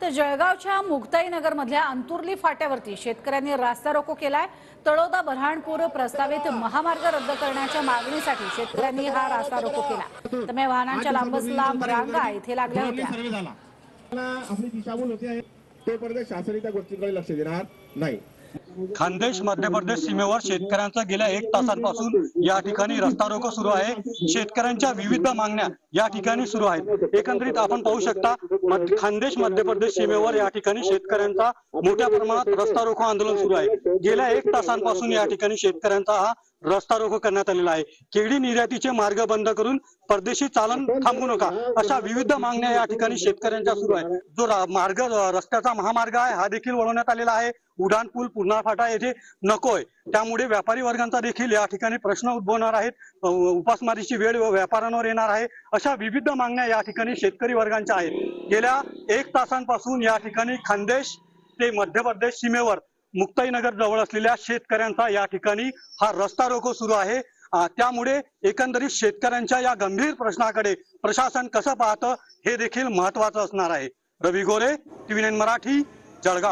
तर जळगावच्या मुक्ताईनगर मधल्या अंतुर्ली फाट्यावरती शेतकऱ्यांनी रास्ता रोको केलाय। तळोदा बऱ्हाणपूर प्रस्तावित महामार्ग रद्द करण्याच्या मागणीसाठी शेतकऱ्यांनी हा रास्ता रोको केला। त्यामुळे वाहनांच्या लांबच लांब रांगा इथे लागल्या होत्या। आपली दिशाभूल होते आहे तोपर्यंत शासन त्या गोष्टीकडे लक्ष देणार नाही। खानदेश मध्य प्रदेश सीमेवर शेतकऱ्यांचा गेल्या 1 तासांपासून या ठिकाणी रस्ता रोको सुरू आहे। शेतकऱ्यांच्या विविध मागण्या या ठिकाणी सुरू आहेत। एकंदरीत आपण पाहू शकता खानदेश मध्य प्रदेश सीमेवर या ठिकाणी शेतकऱ्यांचा मोठ्या प्रमाणात रस्ता रोको आंदोलन सुरू आहे। गेल्या 1 तासांपासून या ठिकाणी शेतकऱ्यांचा हा रस्ता रोको करण्यात आलेला आहे। केळी निर्यातीचे मार्ग बंद करून परदेशी चालन थांबवू नका अशा विविध मागण्या या ठिकाणी शेतकऱ्यांच्या सुरू आहे। जो मार्ग रस्त्याचा महामार्ग आहे हा देखील वळवण्यात आलेला आहे। उड्डाण पूल पुन्हा फाटा येथे नकोय, त्यामुळे व्यापारी वर्गांचा देखील या ठिकाणी प्रश्न उद्भवणार आहेत। उपासमारीची वेळ व्यापाऱ्यांवर येणार आहे। अशा विविध मागण्या या ठिकाणी शेतकरी वर्गांच्या आहेत। गेल्या 1 तासांपासून या ठिकाणी खानदेश ते मध्य प्रदेश सीमेवर मुक्ताईनगर जवळ असलेल्या शेतकऱ्यांचा या ठिकाणी हा रस्ता रोको सुरू आहे। त्यामुळे एकंदरीत शेतकऱ्यांच्या या गंभीर प्रश्नाकडे प्रशासन कसं पाहतं हे देखील महत्त्वाचं असणार आहे। रवी गोरे, TV9 मराठी, जळगाव।